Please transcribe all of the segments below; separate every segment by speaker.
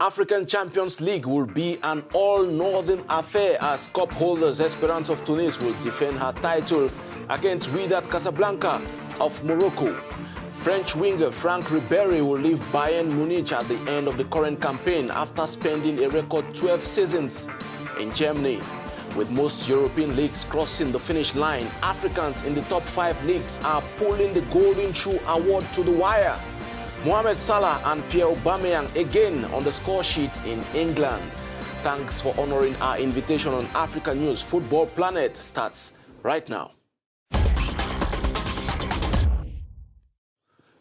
Speaker 1: African Champions League will be an all-northern affair as cup holders Esperance of Tunis will defend her title against Wydad Casablanca of Morocco. French winger Franck Ribéry will leave Bayern Munich at the end of the current campaign after spending a record 12 seasons in Germany. With most European leagues crossing the finish line, Africans in the top 5 leagues are pulling the Golden Shoe Award to the wire. Mohamed Salah and Pierre Aubameyang again on the score sheet in England. Thanks for honoring our invitation on Africa News. Football Planet starts right now.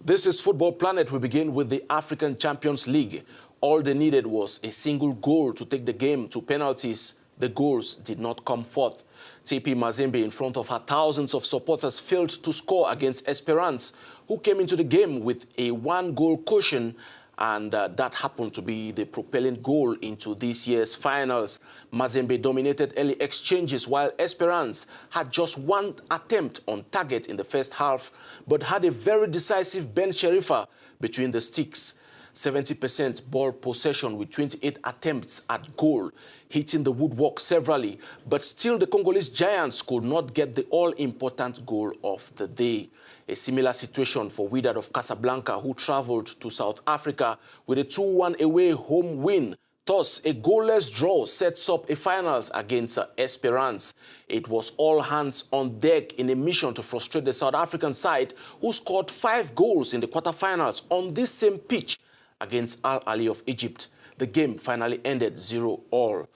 Speaker 1: This is Football Planet. We begin with the African Champions League. All they needed was a single goal to take the game to penalties. The goals did not come forth. TP Mazembe, in front of her thousands of supporters, failed to score against Esperance, who came into the game with a 1-goal cushion, and that happened to be the propelling goal into this year's finals. Mazembe dominated early exchanges, while Esperance had just one attempt on target in the first half, but had a very decisive Ben Sherifa between the sticks. 70% ball possession with 28 attempts at goal, hitting the woodwork severally, but still the Congolese Giants could not get the all-important goal of the day. A similar situation for Wydad of Casablanca, who traveled to South Africa with a 2-1 away home win. Thus, a goalless draw sets up a finals against Esperance. It was all hands on deck in a mission to frustrate the South African side, who scored 5 goals in the quarterfinals on this same pitch against Al Ahly of Egypt. The game finally ended 0-0.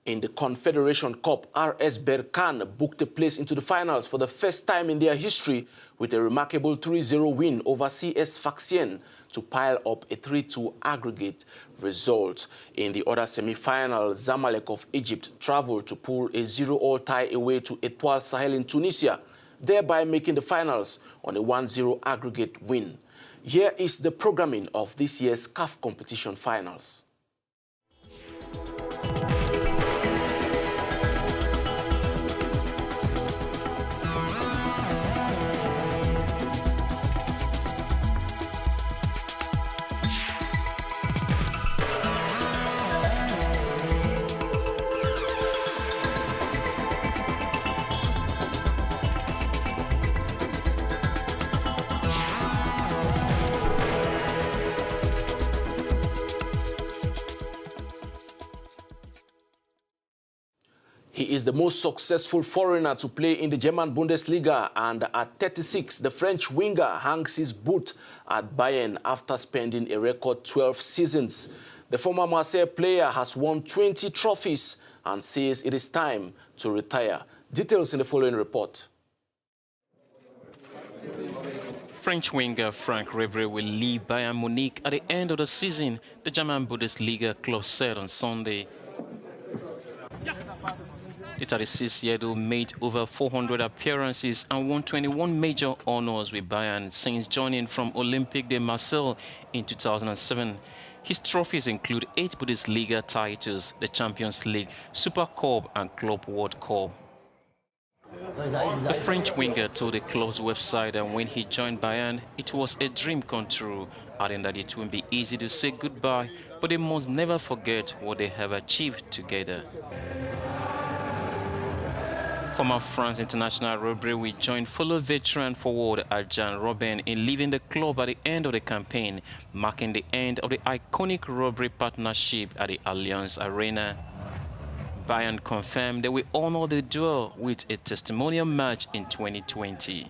Speaker 1: In the Confederation Cup, RS Berkane booked a place into the finals for the first time in their history with a remarkable 3-0 win over CS Sfaxien to pile up a 3-2 aggregate result. In the other semi-final, Zamalek of Egypt traveled to pull a 0-0 tie away to Etoile Sahel in Tunisia, thereby making the finals on a 1-0 aggregate win. Here is the programming of this year's CAF competition finals. He is the most successful foreigner to play in the German Bundesliga, and at 36, the French winger hangs his boot at Bayern after spending a record 12 seasons. The former Marseille player has won 20 trophies and says it is time to retire. Details in the following report.
Speaker 2: French winger Franck Ribéry will leave Bayern Munich at the end of the season, the German Bundesliga club said on Sunday. The 36-year-old made over 400 appearances and won 21 major honors with Bayern since joining from Olympique de Marseille in 2007. His trophies include 8 Bundesliga titles, the Champions League, Super Cup and Club World Cup. The French winger told the club's website that when he joined Bayern, it was a dream come true, adding that it won't be easy to say goodbye, but they must never forget what they have achieved together. Former France international Ribéry will join fellow veteran forward Arjen Robben in leaving the club at the end of the campaign, marking the end of the iconic Ribéry partnership at the Allianz Arena. Bayern confirmed they will honor the duel with a testimonial match in 2020.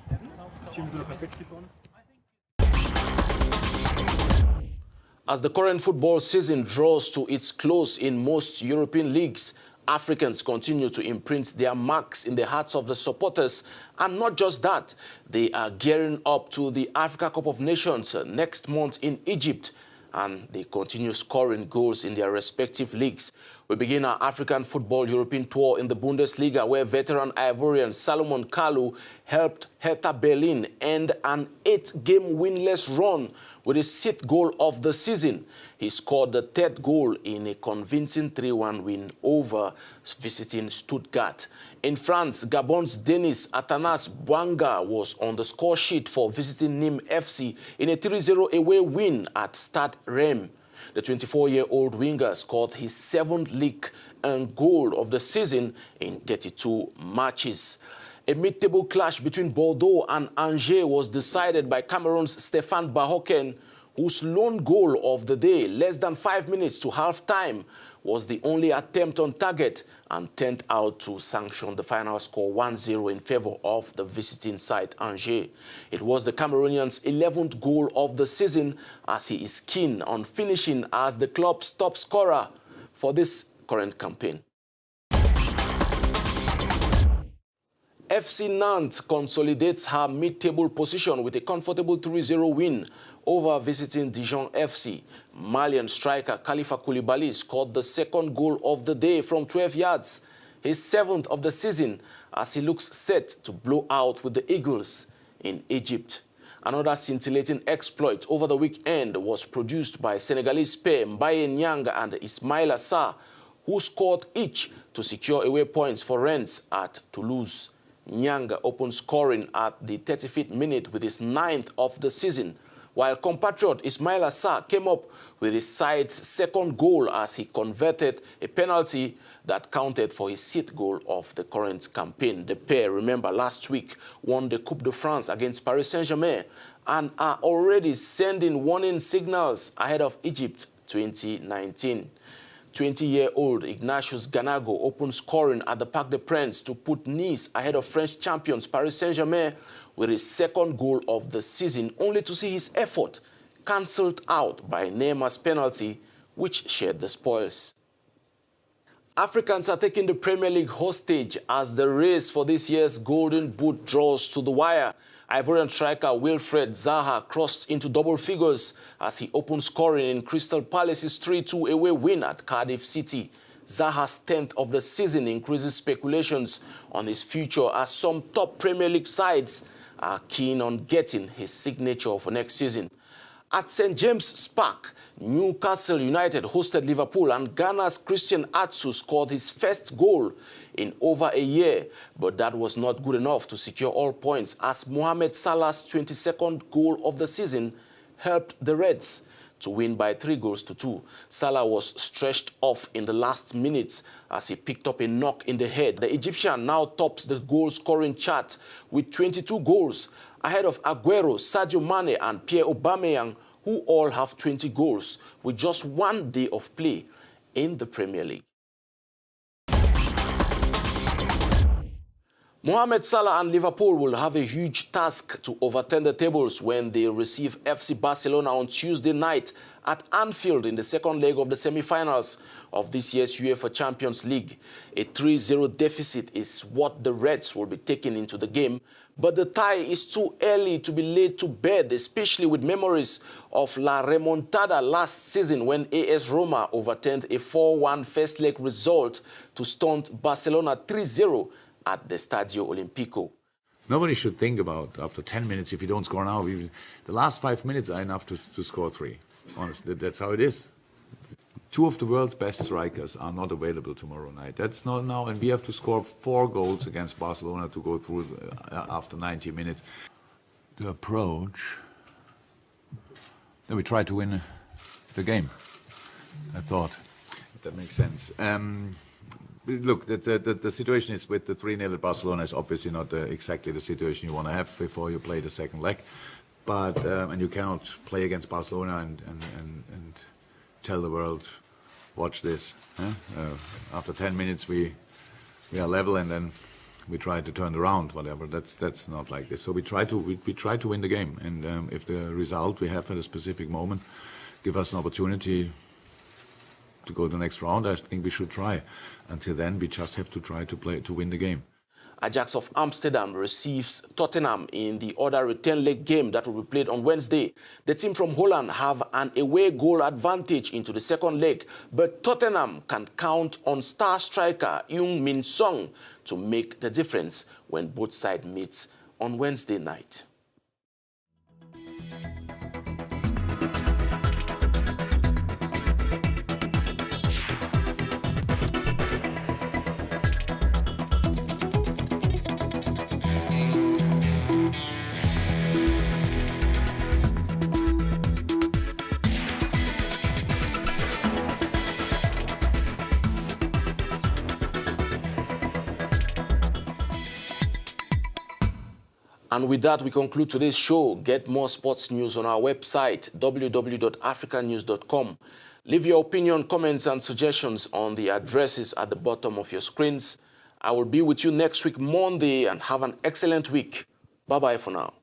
Speaker 1: As the current football season draws to its close in most European leagues, Africans continue to imprint their marks in the hearts of the supporters. And not just that, they are gearing up to the Africa Cup of Nations next month in Egypt, and they continue scoring goals in their respective leagues. We begin our African football European tour in the Bundesliga, where veteran Ivorian Salomon Kalou helped Hertha Berlin end an 8-game winless run with his 6th goal of the season. He scored the 3rd goal in a convincing 3-1 win over visiting Stuttgart. In France, Gabon's Denis Atanas Bouanga was on the score sheet for visiting Nîmes FC in a 3-0 away win at Stade Reims. The 24-year-old winger scored his 7th league and goal of the season in 32 matches. A mid-table clash between Bordeaux and Angers was decided by Cameroon's Stéphane Bahoken, whose lone goal of the day, less than 5 minutes to half-time, was the only attempt on target and turned out to sanction the final score 1-0 in favor of the visiting side Angers. It was the Cameroonian's 11th goal of the season, as he is keen on finishing as the club's top scorer for this current campaign. FC Nantes consolidates her mid-table position with a comfortable 3-0 win over visiting Dijon FC. Malian striker Khalifa Koulibaly scored the 2nd goal of the day from 12 yards, his 7th of the season, as he looks set to blow out with the Eagles in Egypt. Another scintillating exploit over the weekend was produced by Senegalese pair Mbaye Niang and Ismaïla Sarr, who scored each to secure away points for Rennes at Toulouse. Niang opened scoring at the 35th minute with his 9th of the season, while compatriot Ismaïla Sarr came up with his side's 2nd goal as he converted a penalty that counted for his 6th goal of the current campaign. The pair, remember, last week won the Coupe de France against Paris Saint-Germain and are already sending warning signals ahead of Egypt 2019. 20-year-old Ignatius Ganago opened scoring at the Parc des Princes to put Nice ahead of French champions Paris Saint-Germain with his 2nd goal of the season, only to see his effort cancelled out by Neymar's penalty, which shared the spoils. Africans are taking the Premier League hostage as the race for this year's Golden Boot draws to the wire. Ivorian striker Wilfred Zaha crossed into double figures as he opened scoring in Crystal Palace's 3-2 away win at Cardiff City. Zaha's 10th of the season increases speculations on his future as some top Premier League sides are keen on getting his signature for next season. At St. James' Park, Newcastle United hosted Liverpool and Ghana's Christian Atsu scored his 1st goal in over a year, but that was not good enough to secure all points as Mohamed Salah's 22nd goal of the season helped the Reds to win by 3-2. Salah was stretched off in the last minutes as he picked up a knock in the head. The Egyptian now tops the goal-scoring chart with 22 goals, ahead of Aguero, Sadio Mane and Pierre Aubameyang, who all have 20 goals with just 1 day of play in the Premier League. Mohamed Salah and Liverpool will have a huge task to overturn the tables when they receive FC Barcelona on Tuesday night at Anfield in the 2nd leg of the semi-finals of this year's UEFA Champions League. A 3-0 deficit is what the Reds will be taking into the game, but the tie is too early to be laid to bed, especially with memories of La Remontada last season when AS Roma overturned a 4-1 first leg result to stunt Barcelona 3-0 at the Stadio Olimpico.
Speaker 3: Nobody should think about after 10 minutes, if you don't score now, the last 5 minutes are enough to score 3. Honestly, that's how it is. 2 of the world's best strikers are not available tomorrow night. That's not now, and we have to score 4 goals against Barcelona to go through after 90 minutes. The approach, then we try to win the game, I thought. If that makes sense. Look, the situation is with the 3-0 at Barcelona is obviously not exactly the situation you want to have before you play the 2nd leg. But and you cannot play against Barcelona and tell the world, watch this. After 10 minutes we are level and then we try to turn around. Whatever. That's not like this. So we try to win the game. And if the result we have at a specific moment give us an opportunity to go to the next round, I think we should try. Until then, we just have to try to win the game.
Speaker 1: Ajax of Amsterdam receives Tottenham in the other return leg game that will be played on Wednesday. The team from Holland have an away goal advantage into the 2nd leg, but Tottenham can count on star striker Heung-min Son to make the difference when both sides meet on Wednesday night. And with that, we conclude today's show. Get more sports news on our website, www.africanews.com. Leave your opinion, comments, and suggestions on the addresses at the bottom of your screens. I will be with you next week, Monday, and have an excellent week. Bye-bye for now.